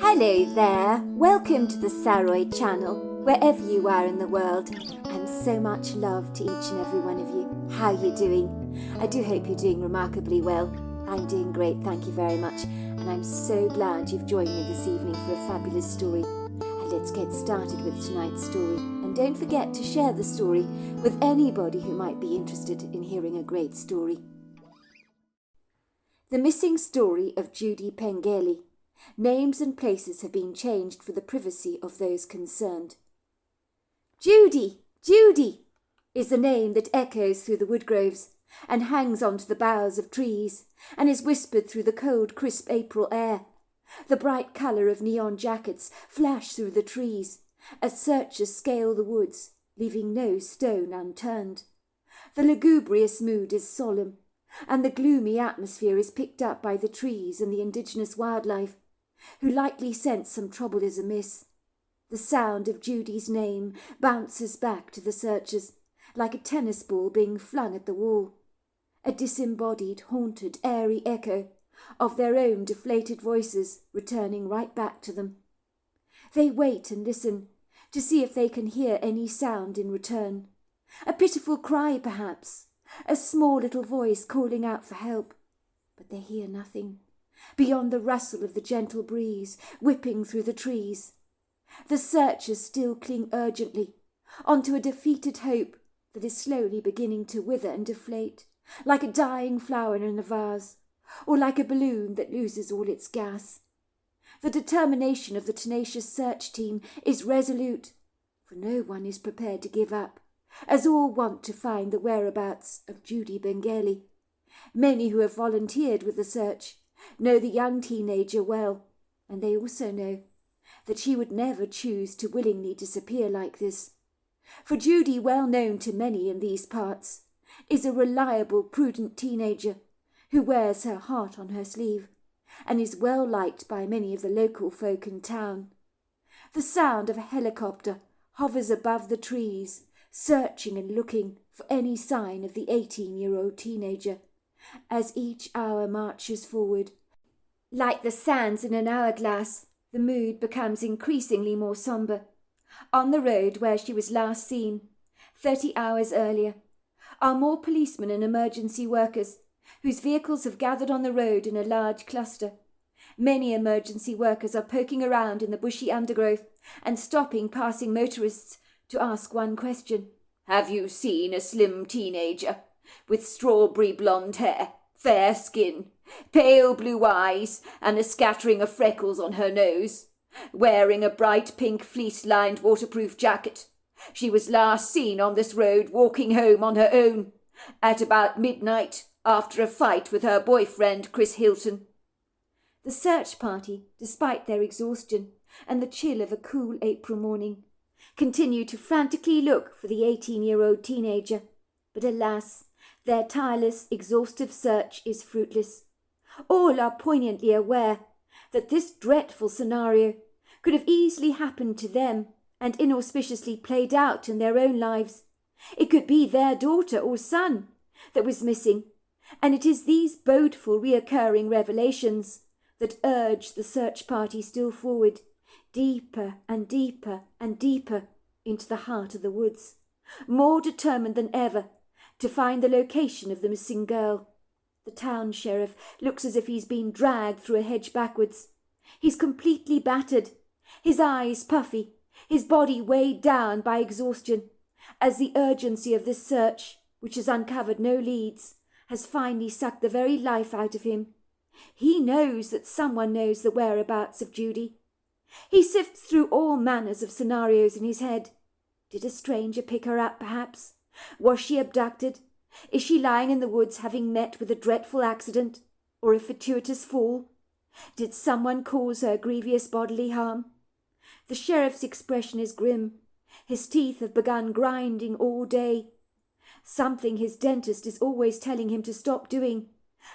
Hello there, welcome to the Saroy channel, wherever you are in the world, and so much love to each and every one of you. How are you doing? I do hope you're doing remarkably well. I'm doing great, thank you very much, and I'm so glad you've joined me this evening for a fabulous story. And let's get started with tonight's story, and don't forget to share the story with anybody who might be interested in hearing a great story. The missing story of Judy Pengeli. Names and places have been changed for the privacy of those concerned. Judy, Judy, is the name that echoes through the woodgroves and hangs onto the boughs of trees and is whispered through the cold, crisp April air. The bright colour of neon jackets flash through the trees as searchers scale the woods, leaving no stone unturned. The lugubrious mood is solemn, and the gloomy atmosphere is picked up by the trees and the indigenous wildlife, who likely sense some trouble is amiss. The sound of Judy's name bounces back to the searchers, like a tennis ball being flung at the wall, a disembodied, haunted, airy echo of their own deflated voices returning right back to them. They wait and listen to see if they can hear any sound in return. A pitiful cry, perhaps, a small little voice calling out for help, but they hear nothing beyond the rustle of the gentle breeze whipping through the trees. The searchers still cling urgently onto a defeated hope that is slowly beginning to wither and deflate, like a dying flower in a vase, or like a balloon that loses all its gas. The determination of the tenacious search team is resolute, for no one is prepared to give up, as all want to find the whereabouts of Judy Pengeli. Many who have volunteered with the search know the young teenager well, and they also know that she would never choose to willingly disappear like this. For Judy, well known to many in these parts, is a reliable, prudent teenager who wears her heart on her sleeve and is well liked by many of the local folk in town. The sound of a helicopter hovers above the trees, searching and looking for any sign of the 18-year-old teenager. As each hour marches forward, like the sands in an hourglass, the mood becomes increasingly more sombre. On the road where she was last seen, 30 hours earlier, are more policemen and emergency workers, whose vehicles have gathered on the road in a large cluster. Many emergency workers are poking around in the bushy undergrowth and stopping passing motorists to ask one question. "Have you seen a slim teenager with strawberry blonde hair, fair skin, pale blue eyes, and a scattering of freckles on her nose, wearing a bright pink fleece-lined waterproof jacket? She was last seen on this road walking home on her own at about midnight after a fight with her boyfriend, Chris Hilton." The search party, despite their exhaustion and the chill of a cool April morning, continue to frantically look for the 18-year-old teenager, but alas, their tireless, exhaustive search is fruitless. All are poignantly aware that this dreadful scenario could have easily happened to them and inauspiciously played out in their own lives. It could be their daughter or son that was missing, and it is these bodeful reoccurring revelations that urge the search party still forward, deeper and deeper and deeper into the heart of the woods, more determined than ever to find the location of the missing girl. The town sheriff looks as if he's been dragged through a hedge backwards. He's completely battered, his eyes puffy, his body weighed down by exhaustion, as the urgency of this search, which has uncovered no leads, has finally sucked the very life out of him. He knows that someone knows the whereabouts of Judy. He sifts through all manners of scenarios in his head. Did a stranger pick her up, perhaps? Was she abducted? Is she lying in the woods having met with a dreadful accident or a fortuitous fall? Did someone cause her grievous bodily harm? The sheriff's expression is grim. His teeth have begun grinding all day. Something his dentist is always telling him to stop doing,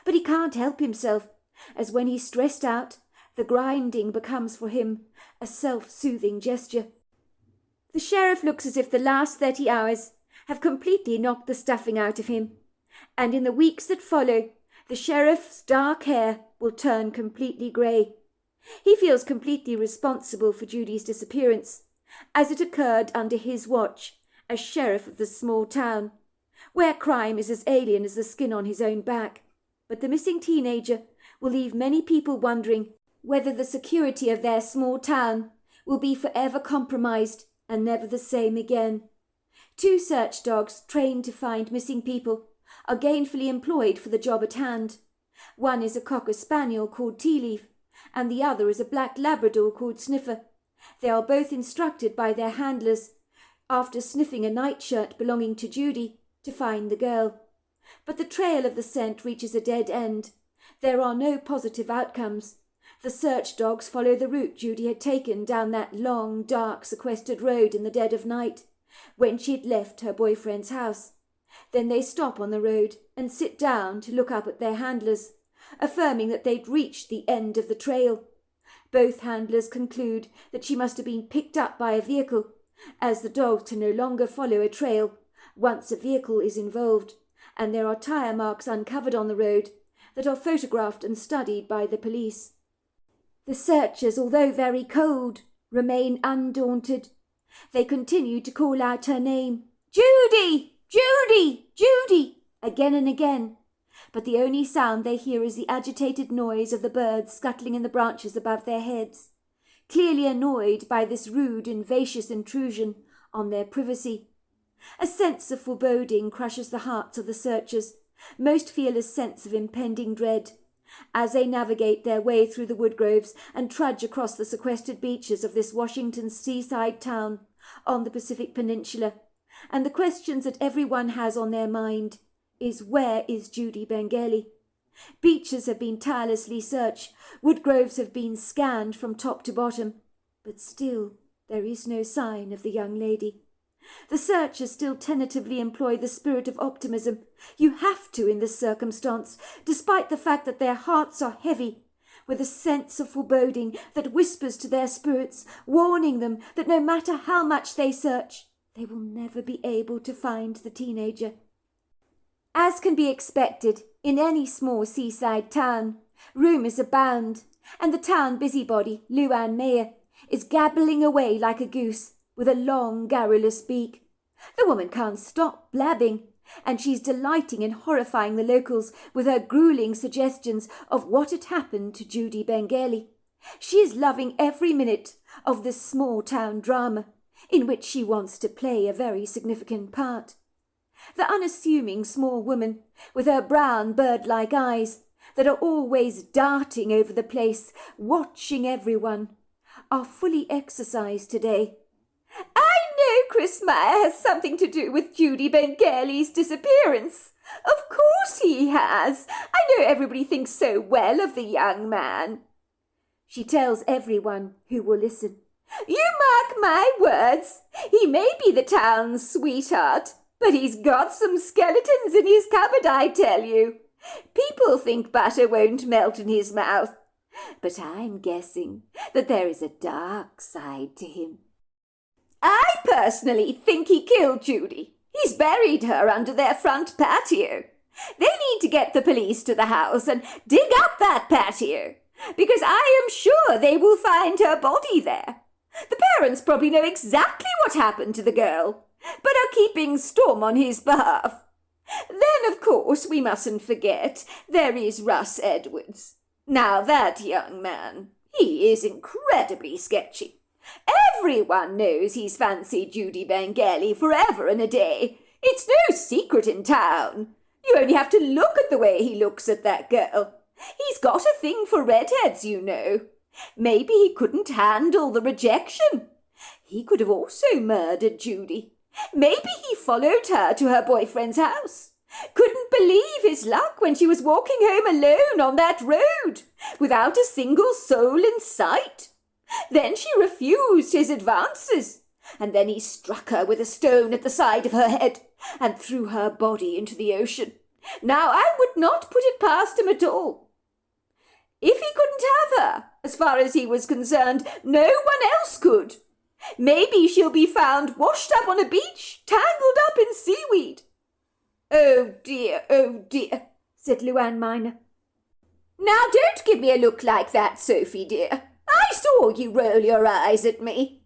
but he can't help himself, as when he's stressed out, the grinding becomes for him a self-soothing gesture. The sheriff looks as if the last 30 hours have completely knocked the stuffing out of him, and in the weeks that follow, the sheriff's dark hair will turn completely grey. He feels completely responsible for Judy's disappearance, as it occurred under his watch as sheriff of the small town, where crime is as alien as the skin on his own back. But the missing teenager will leave many people wondering whether the security of their small town will be forever compromised and never the same again. 2 search dogs trained to find missing people are gainfully employed for the job at hand. One is a cocker spaniel called Tea Leaf, and the other is a black Labrador called Sniffer. They are both instructed by their handlers, after sniffing a nightshirt belonging to Judy, to find the girl. But the trail of the scent reaches a dead end. There are no positive outcomes. The search dogs follow the route Judy had taken down that long, dark, sequestered road in the dead of night, when she had left her boyfriend's house. Then they stop on the road and sit down to look up at their handlers, affirming that they'd reached the end of the trail. Both handlers conclude that she must have been picked up by a vehicle, as the dogs can no longer follow a trail once a vehicle is involved, and there are tyre marks uncovered on the road that are photographed and studied by the police. The searchers, although very cold, remain undaunted. They continue to call out her name, "Judy! Judy! Judy!" again and again, but the only sound they hear is the agitated noise of the birds scuttling in the branches above their heads, clearly annoyed by this rude and vicious intrusion on their privacy. A sense of foreboding crushes the hearts of the searchers. Most feel a sense of impending dread as they navigate their way through the woodgroves and trudge across the sequestered beaches of this Washington seaside town on the Pacific Peninsula. And the questions that everyone has on their mind is, where is Judy Bengali? Beaches have been tirelessly searched, woodgroves have been scanned from top to bottom, but still there is no sign of the young lady. The searchers still tentatively employ the spirit of optimism. You have to in this circumstance, despite the fact that their hearts are heavy with a sense of foreboding that whispers to their spirits, warning them that no matter how much they search, they will never be able to find the teenager. As can be expected in any small seaside town, rumours abound, and the town busybody, Luann Mayer, is gabbling away like a goose with a long, garrulous beak. The woman can't stop blabbing, and she's delighting in horrifying the locals with her grueling suggestions of what had happened to Judy Bengali. She is loving every minute of this small-town drama, in which she wants to play a very significant part. The unassuming small woman, with her brown bird-like eyes that are always darting over the place, watching everyone, are fully exercised today. "I know Chris Meyer has something to do with Judy Bengali's disappearance. Of course he has. I know everybody thinks so well of the young man," she tells everyone who will listen. "You mark my words, he may be the town's sweetheart, but he's got some skeletons in his cupboard, I tell you. People think butter won't melt in his mouth, but I'm guessing that there is a dark side to him. I personally think he killed Judy. He's buried her under their front patio. They need to get the police to the house and dig up that patio, because I am sure they will find her body there. The parents probably know exactly what happened to the girl, but are keeping storm on his behalf. Then, of course, we mustn't forget there is Russ Edwards. Now that young man, he is incredibly sketchy. Everyone knows he's fancied Judy Bengali forever and a day. It's no secret in town. You only have to look at the way he looks at that girl. He's got a thing for redheads, you know. Maybe he couldn't handle the rejection. He could have also murdered Judy. Maybe he followed her to her boyfriend's house. Couldn't believe his luck when she was walking home alone on that road, without a single soul in sight. Then she refused his advances, and then he struck her with a stone at the side of her head and threw her body into the ocean. Now, I would not put it past him at all. If he couldn't have her, as far as he was concerned, no one else could. Maybe she'll be found washed up on a beach, tangled up in seaweed." Oh dear, said Luann Miner. "Now don't give me a look like that, Sophie dear. before you roll your eyes at me.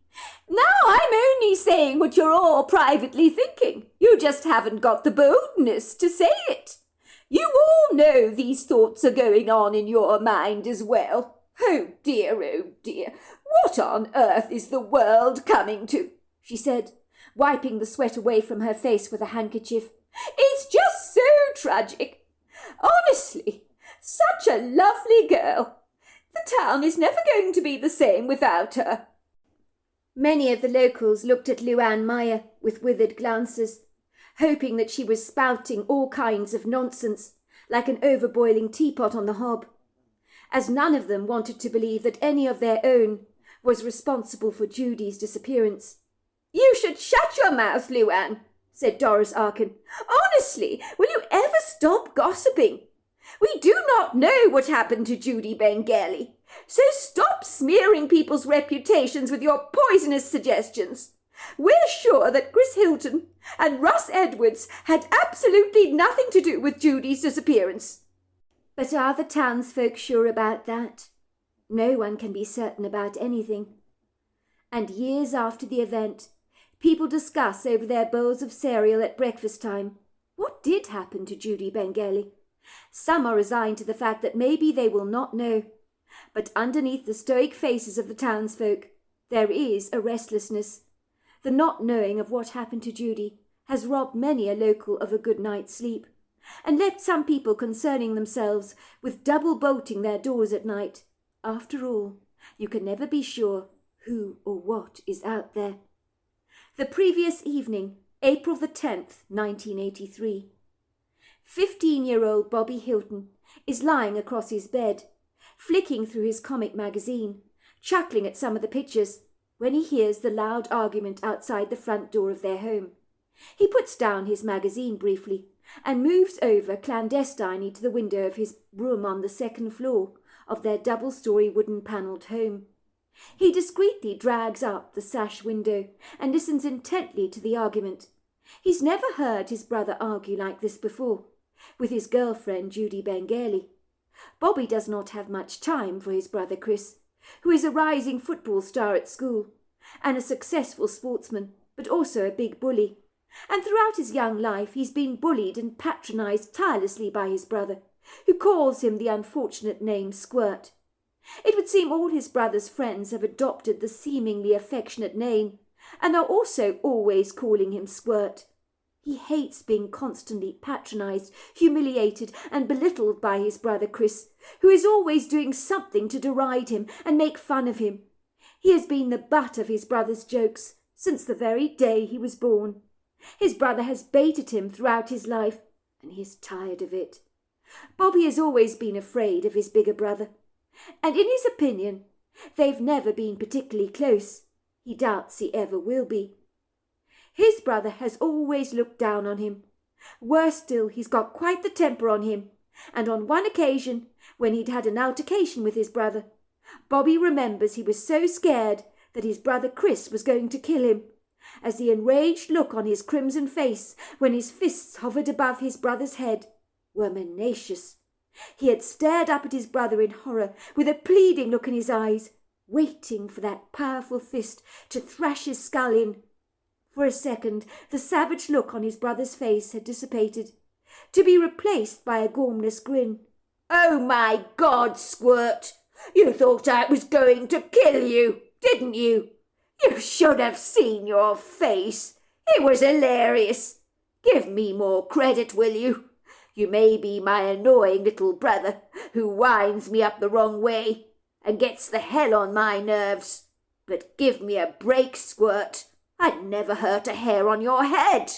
Now I'm only saying what you're all privately thinking. You just haven't got the boldness to say it. You all know these thoughts are going on in your mind as well. Oh dear, what on earth is the world coming to? She said, wiping the sweat away from her face with a handkerchief. It's just so tragic. Honestly, such a lovely girl. The town is never going to be the same without her. Many of the locals looked at Luann Meyer with withered glances, hoping that she was spouting all kinds of nonsense, like an overboiling teapot on the hob, as none of them wanted to believe that any of their own was responsible for Judy's disappearance. You should shut your mouth, Luann, said Doris Arkin. Honestly, will you ever stop gossiping? We do not know what happened to Judy Bengali, so stop smearing people's reputations with your poisonous suggestions. We're sure that Chris Hilton and Russ Edwards had absolutely nothing to do with Judy's disappearance. But are the townsfolk sure about that? No one can be certain about anything. And years after the event, people discuss over their bowls of cereal at breakfast time, what did happen to Judy Bengali? Some are resigned to the fact that maybe they will not know. But underneath the stoic faces of the townsfolk, there is a restlessness. The not knowing of what happened to Judy has robbed many a local of a good night's sleep, and left some people concerning themselves with double bolting their doors at night. After all, you can never be sure who or what is out there. The previous evening, April the 10th, 1983. 15-year-old Bobby Hilton is lying across his bed, flicking through his comic magazine, chuckling at some of the pictures, when he hears the loud argument outside the front door of their home. He puts down his magazine briefly and moves over clandestinely to the window of his room on the second floor of their double-story wooden-panelled home. He discreetly drags up the sash window and listens intently to the argument. He's never heard his brother argue like this before, with his girlfriend Judy Bengali. Bobby does not have much time for his brother Chris, who is a rising football star at school, and a successful sportsman, but also a big bully. And throughout his young life he's been bullied and patronised tirelessly by his brother, who calls him the unfortunate name Squirt. It would seem all his brother's friends have adopted the seemingly affectionate name, and are also always calling him Squirt. He hates being constantly patronised, humiliated, and belittled by his brother Chris, who is always doing something to deride him and make fun of him. He has been the butt of his brother's jokes since the very day he was born. His brother has baited him throughout his life, and he is tired of it. Bobby has always been afraid of his bigger brother, and in his opinion, they've never been particularly close. He doubts he ever will be. His brother has always looked down on him. Worse still, he's got quite the temper on him, and on one occasion, when he'd had an altercation with his brother, Bobby remembers he was so scared that his brother Chris was going to kill him, as the enraged look on his crimson face when his fists hovered above his brother's head were menacious. He had stared up at his brother in horror, with a pleading look in his eyes, waiting for that powerful fist to thrash his skull in. For a second, the savage look on his brother's face had dissipated, to be replaced by a gormless grin. "Oh, my God, Squirt! You thought I was going to kill you, didn't you? You should have seen your face. It was hilarious. Give me more credit, will you? You may be my annoying little brother who winds me up the wrong way and gets the hell on my nerves. But give me a break, Squirt. I'd never hurt a hair on your head.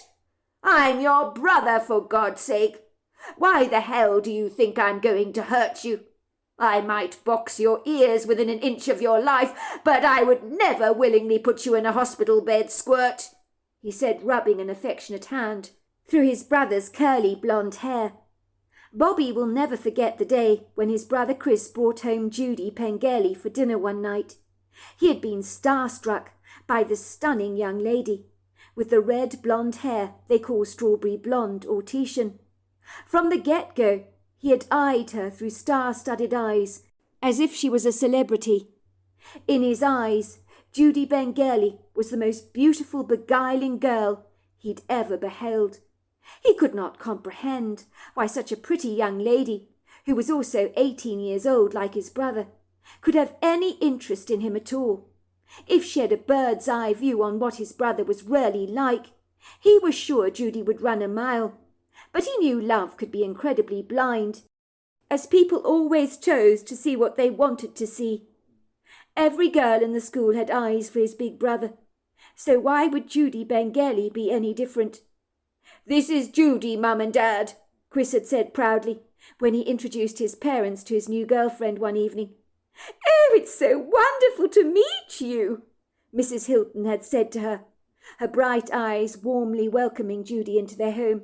I'm your brother, for God's sake. Why the hell do you think I'm going to hurt you? I might box your ears within an inch of your life, but I would never willingly put you in a hospital bed, Squirt," he said, rubbing an affectionate hand through his brother's curly blonde hair. Bobby will never forget the day when his brother Chris brought home Judy Bengali for dinner one night. He had been starstruck by this stunning young lady, with the red blonde hair they call strawberry blonde or Titian. From the get-go, he had eyed her through star-studded eyes, as if she was a celebrity. In his eyes, Judy Bengali was the most beautiful, beguiling girl he'd ever beheld. He could not comprehend why such a pretty young lady, who was also 18 years old like his brother, could have any interest in him at all. If she had a bird's eye view on what his brother was really like, he was sure Judy would run a mile. But he knew love could be incredibly blind, as people always chose to see what they wanted to see. Every girl in the school had eyes for his big brother, so why would Judy Bengali be any different? "This is Judy, Mum and Dad," Chris had said proudly when he introduced his parents to his new girlfriend one evening. "Oh, it's so wonderful to meet you," Mrs. Hilton had said to her, her bright eyes warmly welcoming Judy into their home.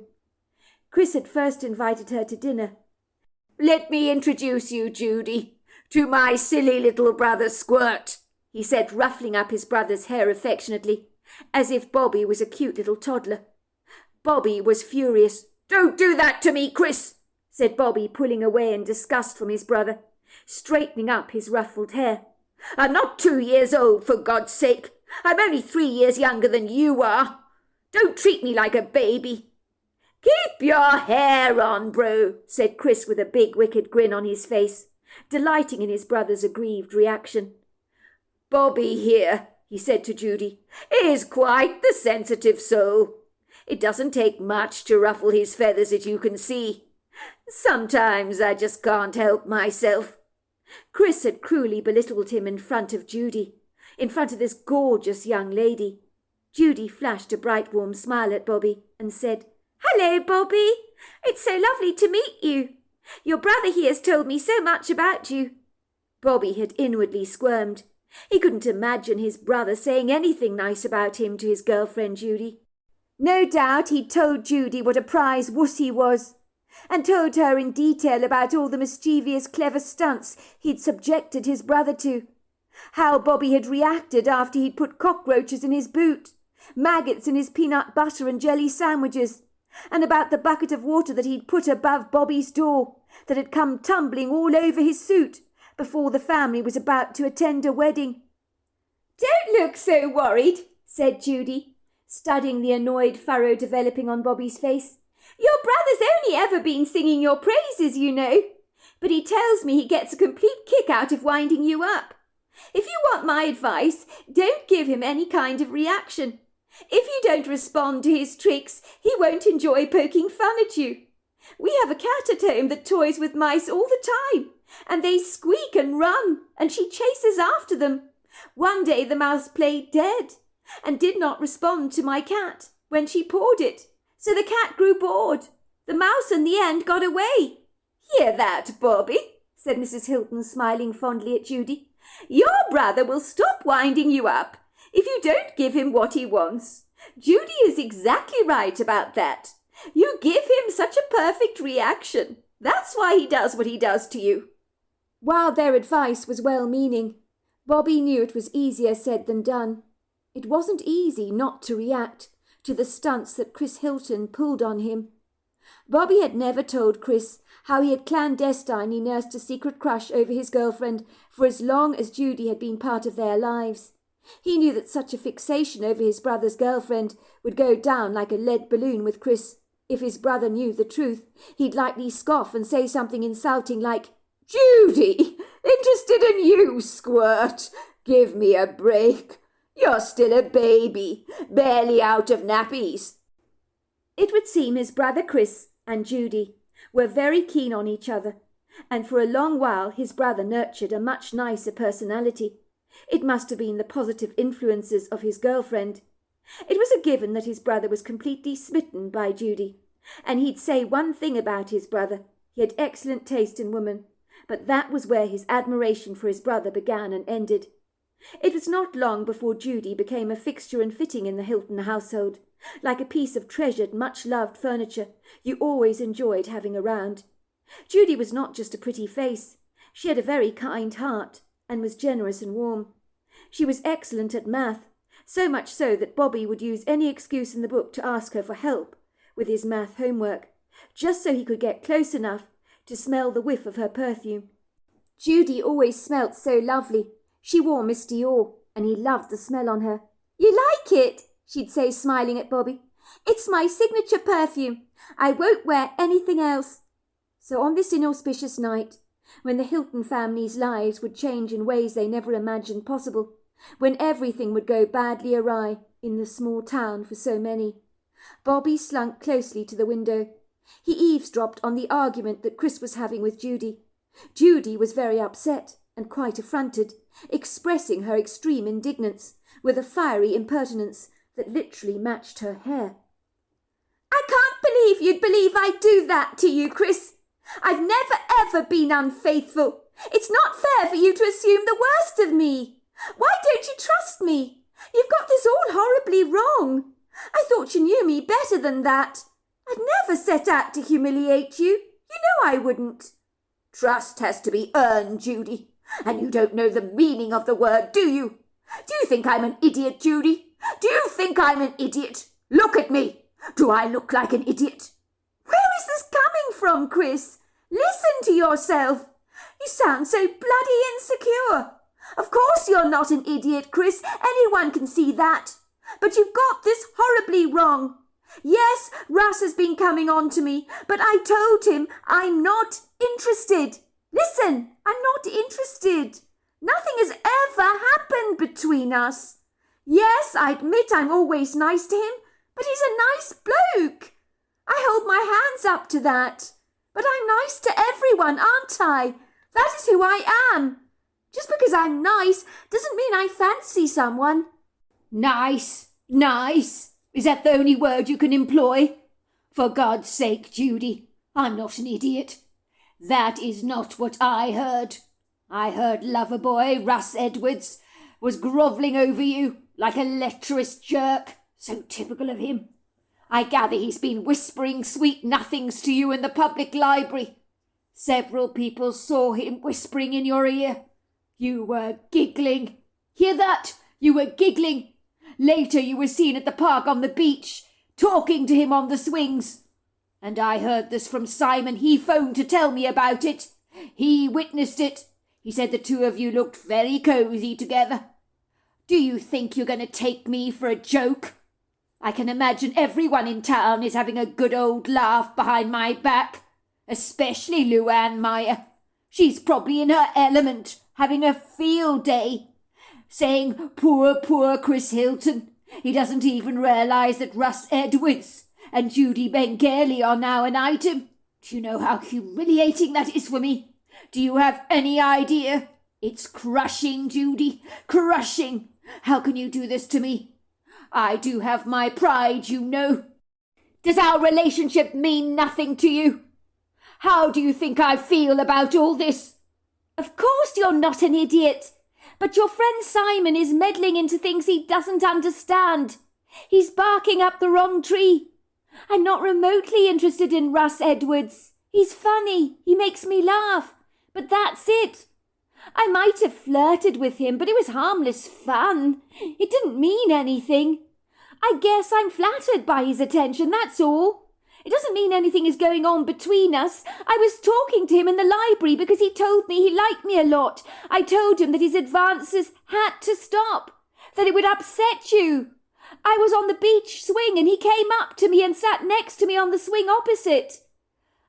Chris had first invited her to dinner. "Let me introduce you, Judy, to my silly little brother Squirt," he said, ruffling up his brother's hair affectionately, as if Bobby was a cute little toddler. Bobby was furious. "Don't do that to me, Chris," said Bobby, pulling away in disgust from his brother, straightening up his ruffled hair. "I'm not 2 years old, for God's sake. I'm only 3 years younger than you are. Don't treat me like a baby." "Keep your hair on, bro," said Chris with a big wicked grin on his face, delighting in his brother's aggrieved reaction. "Bobby here," he said to Judy, "is quite the sensitive soul. It doesn't take much to ruffle his feathers, as you can see. Sometimes I just can't help myself." Chris had cruelly belittled him in front of Judy, in front of this gorgeous young lady. Judy flashed a bright warm smile at Bobby and said, "Hello, Bobby. It's so lovely to meet you. Your brother here has told me so much about you." Bobby had inwardly squirmed. He couldn't imagine his brother saying anything nice about him to his girlfriend Judy. No doubt he'd told Judy what a prize wuss he was, and told her in detail about all the mischievous clever stunts he'd subjected his brother to. How Bobby had reacted after he'd put cockroaches in his boot, maggots in his peanut butter and jelly sandwiches, and about the bucket of water that he'd put above Bobby's door, that had come tumbling all over his suit before the family was about to attend a wedding. "Don't look so worried," said Judy, studying the annoyed furrow developing on Bobby's face. "Your brother's only ever been singing your praises, you know. But he tells me he gets a complete kick out of winding you up. If you want my advice, don't give him any kind of reaction. If you don't respond to his tricks, he won't enjoy poking fun at you. We have a cat at home that toys with mice all the time, and they squeak and run, and she chases after them. One day the mouse played dead and did not respond to my cat when she pawed it, so the cat grew bored. The mouse in the end got away." "Hear that, Bobby?" said Mrs. Hilton, smiling fondly at Judy. "Your brother will stop winding you up if you don't give him what he wants. Judy is exactly right about that. You give him such a perfect reaction. That's why he does what he does to you." While their advice was well-meaning, Bobby knew it was easier said than done. It wasn't easy not to react to the stunts that Chris Hilton pulled on him. Bobby had never told Chris how he had clandestinely nursed a secret crush over his girlfriend for as long as Judy had been part of their lives. He knew that such a fixation over his brother's girlfriend would go down like a lead balloon with Chris. If his brother knew the truth, he'd likely scoff and say something insulting like, "Judy, interested in you, Squirt? Give me a break. You're still a baby, barely out of nappies." It would seem his brother Chris and Judy were very keen on each other, and for a long while his brother nurtured a much nicer personality. It must have been the positive influences of his girlfriend. It was a given that his brother was completely smitten by Judy, and he'd say one thing about his brother: he had excellent taste in women, but that was where his admiration for his brother began and ended. It was not long before Judy became a fixture and fitting in the Hilton household, like a piece of treasured, much-loved furniture you always enjoyed having around. Judy was not just a pretty face. She had a very kind heart and was generous and warm. She was excellent at math, so much so that Bobby would use any excuse in the book to ask her for help with his math homework, just so he could get close enough to smell the whiff of her perfume. Judy always smelt so lovely. She wore Miss Dior, and he loved the smell on her. "You like it?" she'd say, smiling at Bobby. "It's my signature perfume. I won't wear anything else." So on this inauspicious night, when the Hilton family's lives would change in ways they never imagined possible, when everything would go badly awry in the small town for so many, Bobby slunk closely to the window. He eavesdropped on the argument that Chris was having with Judy. Judy was very upset and quite affronted, expressing her extreme indignance with a fiery impertinence that literally matched her hair. "I can't believe you'd believe I'd do that to you, Chris. I've never ever been unfaithful. It's not fair for you to assume the worst of me. Why don't you trust me? You've got this all horribly wrong. I thought you knew me better than that. I'd never set out to humiliate you. You know I wouldn't." "Trust has to be earned, Judy, and you don't know the meaning of the word, do you? Do you think I'm an idiot, Judy? Do you think I'm an idiot? Look at me. Do I look like an idiot?" "Where is this coming from, Chris? Listen to yourself. You sound so bloody insecure. Of course you're not an idiot, Chris. Anyone can see that. But you've got this horribly wrong. Yes, Russ has been coming on to me, but I told him I'm not interested. Listen, I'm not interested. Nothing has ever happened between us. Yes, I admit I'm always nice to him, but he's a nice bloke. I hold my hands up to that. But I'm nice to everyone, aren't I? That is who I am. Just because I'm nice doesn't mean I fancy someone." Nice, nice. Is that the only word you can employ? For God's sake, Judy, I'm not an idiot. That is not what I heard. I heard Loverboy Russ Edwards was grovelling over you like a lecherous jerk, so typical of him. I gather he's been whispering sweet nothings to you in the public library. Several people saw him whispering in your ear. You were giggling. Hear that? You were giggling. Later you were seen at the park on the beach, talking to him on the swings. And I heard this from Simon. He phoned to tell me about it. He witnessed it. He said the two of you looked very cosy together. Do you think you're going to take me for a joke? I can imagine everyone in town is having a good old laugh behind my back, especially Luann Meyer. She's probably in her element, having a field day, saying, poor Chris Hilton. He doesn't even realise that Russ Edwards and Judy Bengali are now an item. Do you know how humiliating that is for me? Do you have any idea? It's crushing, Judy, crushing. How can you do this to me? I do have my pride, you know. Does our relationship mean nothing to you? How do you think I feel about all this? Of course you're not an idiot. But your friend Simon is meddling into things he doesn't understand. He's barking up the wrong tree. I'm not remotely interested in Russ Edwards. He's funny. He makes me laugh. But that's it. I might have flirted with him, but it was harmless fun. It didn't mean anything. I guess I'm flattered by his attention, that's all. It doesn't mean anything is going on between us. I was talking to him in the library because he told me he liked me a lot. I told him that his advances had to stop, that it would upset you. I was on the beach swing and he came up to me and sat next to me on the swing opposite.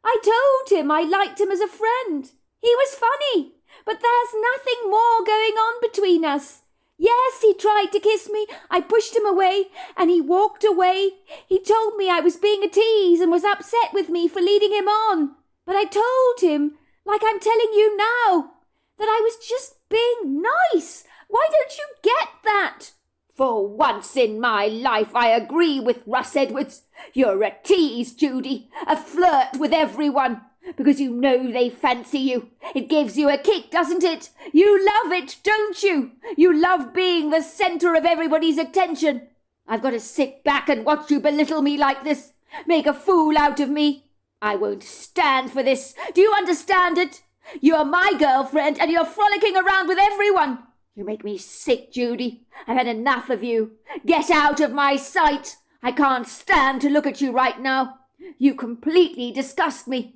I told him I liked him as a friend. He was funny, but there's nothing more going on between us. Yes, he tried to kiss me. I pushed him away, and he walked away. He told me I was being a tease and was upset with me for leading him on. But I told him, like I'm telling you now, that I was just being nice. Why don't you get that? For once in my life, I agree with Russ Edwards. You're a tease, Judy, a flirt with everyone. Because you know they fancy you. It gives you a kick, doesn't it? You love it, don't you? You love being the centre of everybody's attention. I've got to sit back and watch you belittle me like this, make a fool out of me. I won't stand for this. Do you understand it? You're my girlfriend and you're frolicking around with everyone. You make me sick, Judy. I've had enough of you. Get out of my sight. I can't stand to look at you right now. You completely disgust me.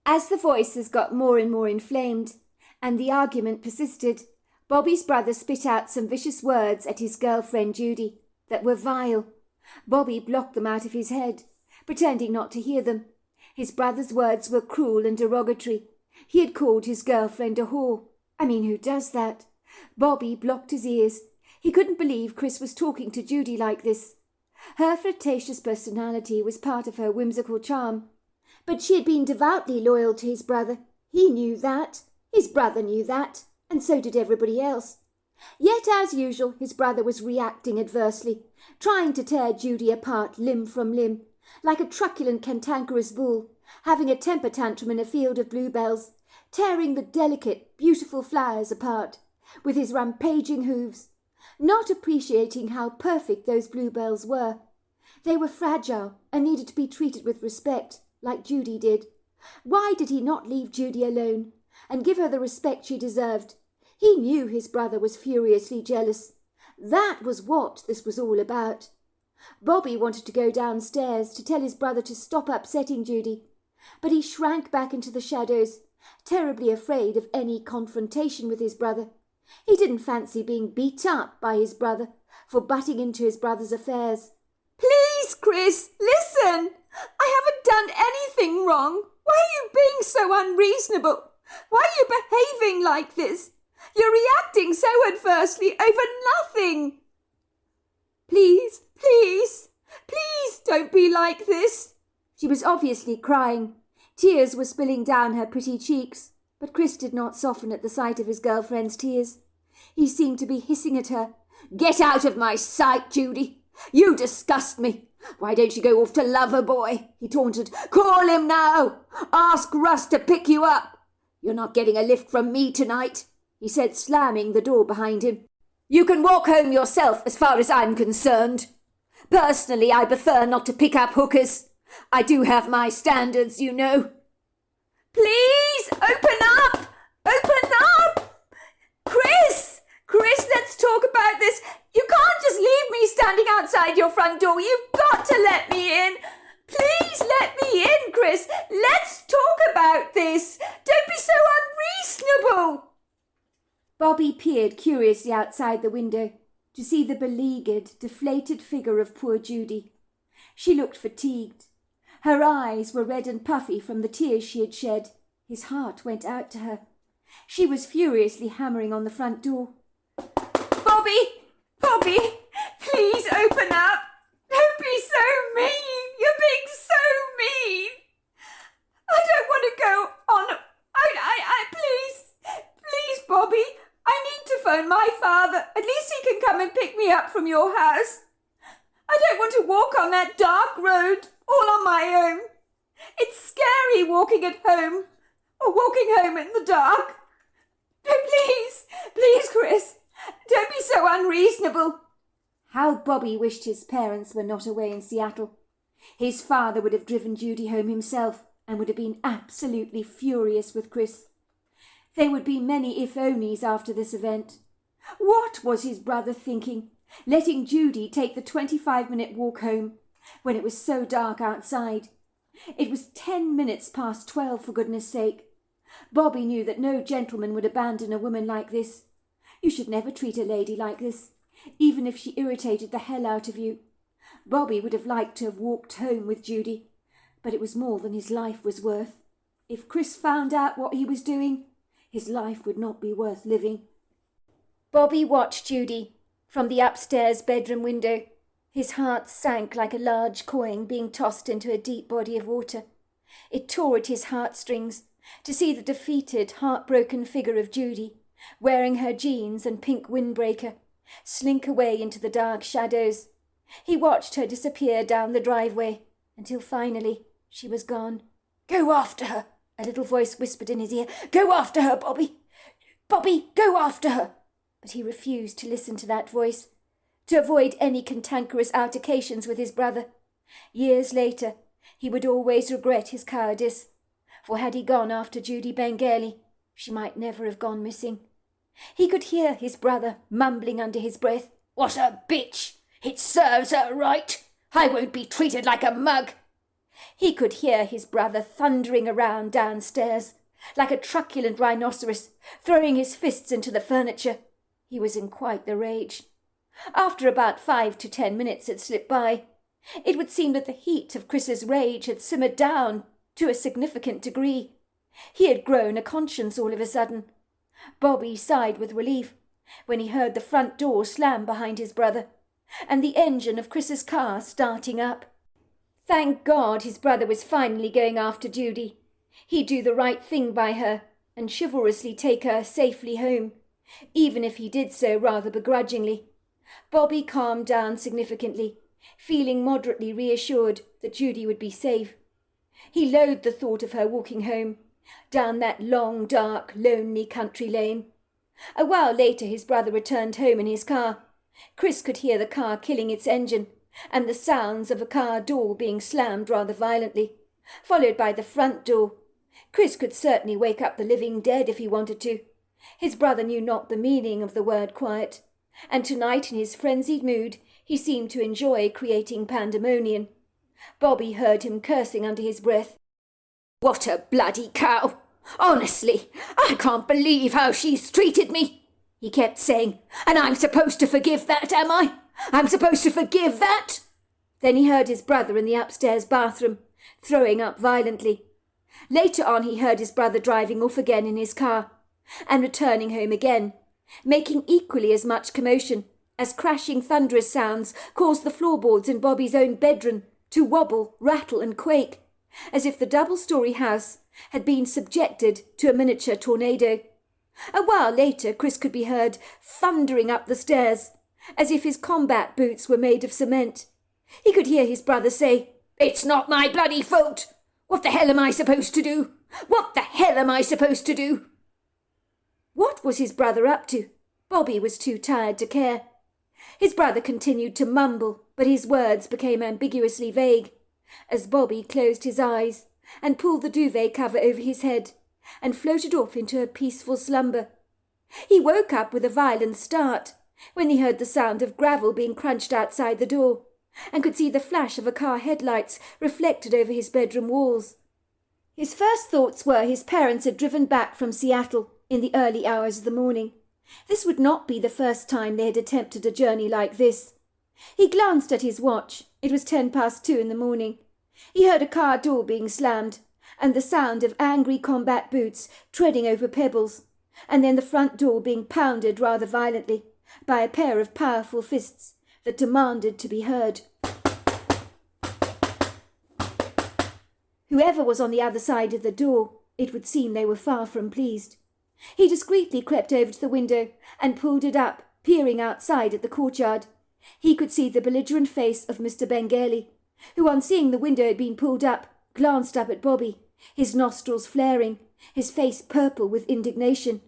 As the voices got more and more inflamed, and the argument persisted, Bobby's brother spit out some vicious words at his girlfriend Judy that were vile. Bobby blocked them out of his head, pretending not to hear them. His brother's words were cruel and derogatory. He had called his girlfriend a whore. I mean, who does that? Bobby blocked his ears. He couldn't believe Chris was talking to Judy like this. Her flirtatious personality was part of her whimsical charm. But she had been devoutly loyal to his brother. He knew that. His brother knew that. And so did everybody else. Yet, as usual, his brother was reacting adversely, trying to tear Judy apart limb from limb, like a truculent cantankerous bull, having a temper tantrum in a field of bluebells, tearing the delicate, beautiful flowers apart with his rampaging hooves, not appreciating how perfect those bluebells were. They were fragile and needed to be treated with respect, like Judy did. Why did he not leave Judy alone and give her the respect she deserved? He knew his brother was furiously jealous. That was what this was all about. Bobby wanted to go downstairs to tell his brother to stop upsetting Judy, but he shrank back into the shadows, terribly afraid of any confrontation with his brother. He didn't fancy being beat up by his brother for butting into his brother's affairs. "Please, Chris, listen! I haven't done anything wrong. Why are you being so unreasonable? Why are you behaving like this? You're reacting so adversely over nothing. Please, please, please don't be like this." She was obviously crying. Tears were spilling down her pretty cheeks, but Chris did not soften at the sight of his girlfriend's tears. He seemed to be hissing at her. "Get out of my sight, Judy. You disgust me. Why don't you go off to Loverboy?" he taunted. "Call him now. Ask Russ to pick you up. You're not getting a lift from me tonight," he said, slamming the door behind him. "You can walk home yourself as far as I'm concerned. Personally, I prefer not to pick up hookers. I do have my standards, you know." "Please, open up! Open up! Chris, let's talk about this. You can't just leave me standing outside your front door. You've got to let me in. Please let me in, Chris. Let's talk about this. Don't be so unreasonable." Bobby peered curiously outside the window to see the beleaguered, deflated figure of poor Judy. She looked fatigued. Her eyes were red and puffy from the tears she had shed. His heart went out to her. She was furiously hammering on the front door. Bobby, please open up. Don't be so mean. You're being so mean. I don't want to go on. Please, Bobby. I need to phone my father. At least he can come and pick me up from your house. I don't want to walk on that dark road all on my own. It's scary walking at home or walking home in the dark. Please, Chris, don't be so unreasonable." How Bobby wished his parents were not away in Seattle. His father would have driven Judy home himself and would have been absolutely furious with Chris. There would be many if-onlys after this event. What was his brother thinking, letting Judy take the 25-minute walk home when it was so dark outside? It was 10 minutes past 12, for goodness sake. Bobby knew that no gentleman would abandon a woman like this. You should never treat a lady like this, even if she irritated the hell out of you. Bobby would have liked to have walked home with Judy, but it was more than his life was worth. If Chris found out what he was doing, his life would not be worth living. Bobby watched Judy from the upstairs bedroom window. His heart sank like a large coin being tossed into a deep body of water. It tore at his heartstrings to see the defeated, heartbroken figure of Judy, wearing her jeans and pink windbreaker, slink away into the dark shadows. He watched her disappear down the driveway until finally she was gone. "Go after her," a little voice whispered in his ear. "Go after her, Bobby. Bobby, go after her." But he refused to listen to that voice, to avoid any cantankerous altercations with his brother. Years later, he would always regret his cowardice, for had he gone after Judy Bengali, she might never have gone missing. He could hear his brother mumbling under his breath, "What a bitch! It serves her right. I won't be treated like a mug." He could hear his brother thundering around downstairs, like a truculent rhinoceros, throwing his fists into the furniture. He was in quite the rage. After about 5 to 10 minutes had slipped by, it would seem that the heat of Chris's rage had simmered down to a significant degree. He had grown a conscience all of a sudden. Bobby sighed with relief when he heard the front door slam behind his brother and the engine of Chris's car starting up. Thank God his brother was finally going after Judy. He'd do the right thing by her and chivalrously take her safely home, even if he did so rather begrudgingly. Bobby calmed down significantly, feeling moderately reassured that Judy would be safe. He loathed the thought of her walking home, down that long, dark, lonely country lane. A while later his brother returned home in his car. Chris could hear the car killing its engine, and the sounds of a car door being slammed rather violently, followed by the front door. Chris could certainly wake up the living dead if he wanted to. His brother knew not the meaning of the word quiet, and tonight in his frenzied mood he seemed to enjoy creating pandemonium. Bobby heard him cursing under his breath. "What a bloody cow! Honestly, I can't believe how she's treated me," he kept saying. "And I'm supposed to forgive that, am I? I'm supposed to forgive that?" Then he heard his brother in the upstairs bathroom, throwing up violently. Later on he heard his brother driving off again in his car, and returning home again, making equally as much commotion as crashing thunderous sounds caused the floorboards in Bobby's own bedroom to wobble, rattle and quake, as if the double-storey house had been subjected to a miniature tornado. A while later Chris could be heard thundering up the stairs, as if his combat boots were made of cement. He could hear his brother say, "It's not my bloody fault! What the hell am I supposed to do? What the hell am I supposed to do?" What was his brother up to? Bobby was too tired to care. His brother continued to mumble, but his words became ambiguously vague, as Bobby closed his eyes and pulled the duvet cover over his head and floated off into a peaceful slumber. He woke up with a violent start when he heard the sound of gravel being crunched outside the door, and could see the flash of a car headlights reflected over his bedroom walls. His first thoughts were his parents had driven back from Seattle in the early hours of the morning. This would not be the first time they had attempted a journey like this. He glanced at his watch. It was 2:10 in the morning. He heard a car door being slammed, and the sound of angry combat boots treading over pebbles, and then the front door being pounded rather violently by a pair of powerful fists that demanded to be heard. Whoever was on the other side of the door, it would seem they were far from pleased. He discreetly crept over to the window and pulled it up, peering outside at the courtyard. He could see the belligerent face of Mr. Bengali, who, on seeing the window had been pulled up, glanced up at Bobby, his nostrils flaring, his face purple with indignation.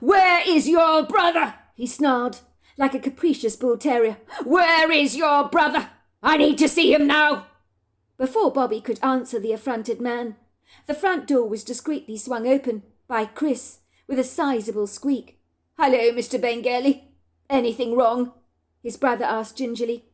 "Where is your brother?" he snarled, like a capricious bull terrier. "Where is your brother? I need to see him now." Before Bobby could answer the affronted man, the front door was discreetly swung open by Chris with a sizable squeak. "Hello, Mr. Bengali. Anything wrong?" his brother asked gingerly.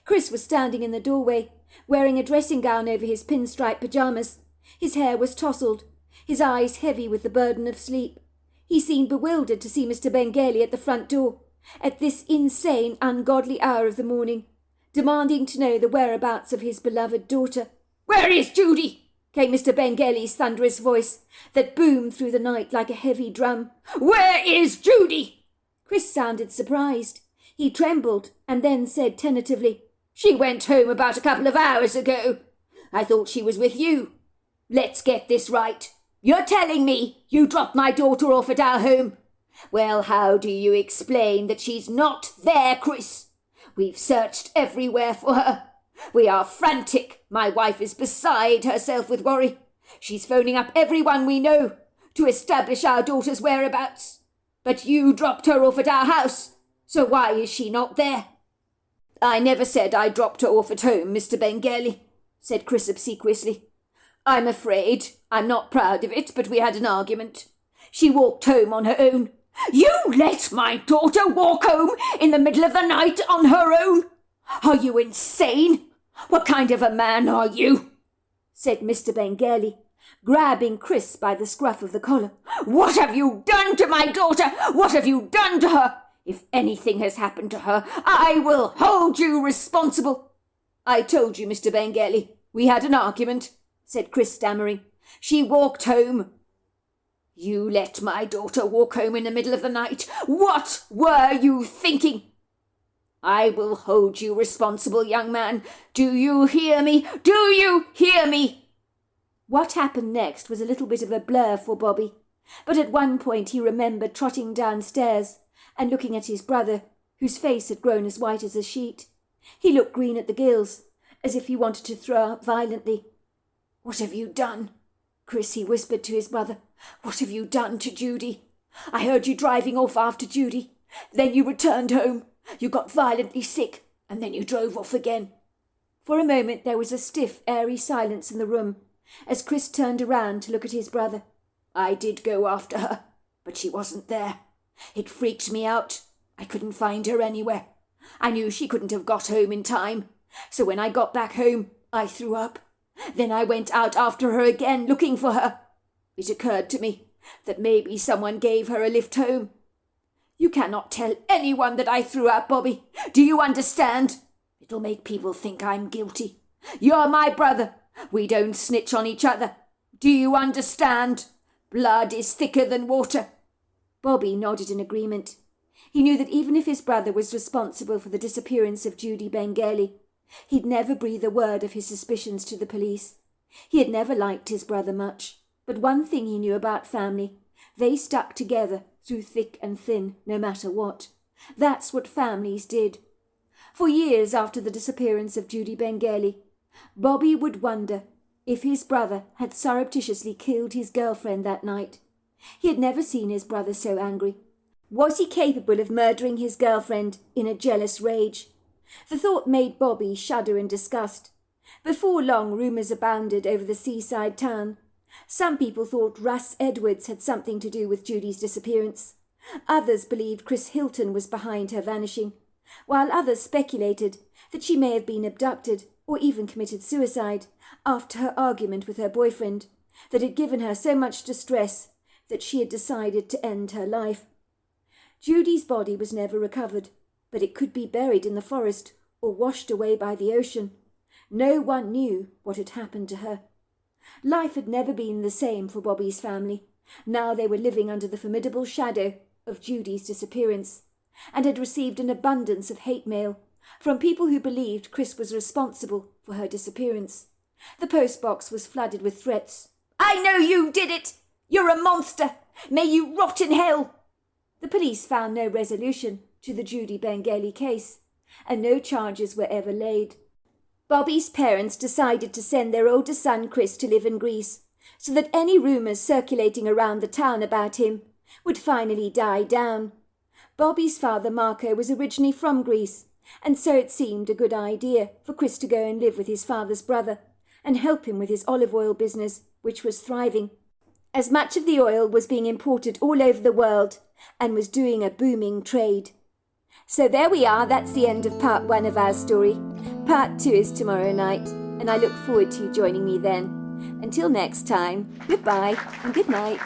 Chris was standing in the doorway, wearing a dressing gown over his pinstripe pyjamas. His hair was tousled, his eyes heavy with the burden of sleep. He seemed bewildered to see Mr. Bengali at the front door, at this insane, ungodly hour of the morning, demanding to know the whereabouts of his beloved daughter. "Where is Judy?" came Mr. Bengali's thunderous voice that boomed through the night like a heavy drum. "Where is Judy?" Chris sounded surprised. He trembled and then said tentatively, "She went home about a couple of hours ago. I thought she was with you. Let's get this right. You're telling me you dropped my daughter off at our home? Well, how do you explain that she's not there, Chris? We've searched everywhere for her. We are frantic. My wife is beside herself with worry. She's phoning up everyone we know to establish our daughter's whereabouts. But you dropped her off at our house, so why is she not there?" "I never said I dropped her off at home, Mr. Bengali," said Chris obsequiously. "I'm afraid I'm not proud of it, but we had an argument. She walked home on her own." "You let my daughter walk home in the middle of the night on her own? Are you insane? What kind of a man are you?" said Mr. Bengali, grabbing Chris by the scruff of the collar. "What have you done to my daughter? What have you done to her? If anything has happened to her, I will hold you responsible." "I told you, Mr. Bengali. We had an argument," said Chris, stammering. "She walked home." "You let my daughter walk home in the middle of the night? What were you thinking?" "I will hold you responsible, young man. Do you hear me? Do you hear me?" What happened next was a little bit of a blur for Bobby, but at one point he remembered trotting downstairs and looking at his brother, whose face had grown as white as a sheet. He looked green at the gills, as if he wanted to throw up violently. "What have you done? Chris," he whispered to his brother. "What have you done to Judy? I heard you driving off after Judy. Then you returned home. You got violently sick, and then you drove off again." For a moment there was a stiff, airy silence in the room, as Chris turned around to look at his brother. "I did go after her, but she wasn't there. It freaked me out. I couldn't find her anywhere. I knew she couldn't have got home in time. So when I got back home, I threw up. Then I went out after her again, looking for her. It occurred to me that maybe someone gave her a lift home. You cannot tell anyone that I threw up, Bobby. Do you understand? It'll make people think I'm guilty. You're my brother. We don't snitch on each other. Do you understand? Blood is thicker than water." Bobby nodded in agreement. He knew that even if his brother was responsible for the disappearance of Judy Bengali, he'd never breathe a word of his suspicions to the police. He had never liked his brother much, but one thing he knew about family: they stuck together through thick and thin, no matter what. That's what families did. For years after the disappearance of Judy Bengali, Bobby would wonder if his brother had surreptitiously killed his girlfriend that night. He had never seen his brother so angry. Was he capable of murdering his girlfriend in a jealous rage? The thought made Bobby shudder in disgust. Before long, rumours abounded over the seaside town. Some people thought Russ Edwards had something to do with Judy's disappearance. Others believed Chris Hilton was behind her vanishing, while others speculated that she may have been abducted or even committed suicide after her argument with her boyfriend that had given her so much distress that she had decided to end her life. Judy's body was never recovered, but it could be buried in the forest or washed away by the ocean. No one knew what had happened to her. Life had never been the same for Bobby's family. Now they were living under the formidable shadow of Judy's disappearance, and had received an abundance of hate mail from people who believed Chris was responsible for her disappearance. The postbox was flooded with threats. "I know you did it! You're a monster! May you rot in hell!" The police found no resolution to the Judy Bengali case, and no charges were ever laid. Bobby's parents decided to send their older son Chris to live in Greece, so that any rumours circulating around the town about him would finally die down. Bobby's father Marco was originally from Greece, and so it seemed a good idea for Chris to go and live with his father's brother and help him with his olive oil business, which was thriving, as much of the oil was being imported all over the world and was doing a booming trade. So there we are, that's the end of part 1 of our story. Part 2 is tomorrow night, and I look forward to you joining me then. Until next time, goodbye and good night.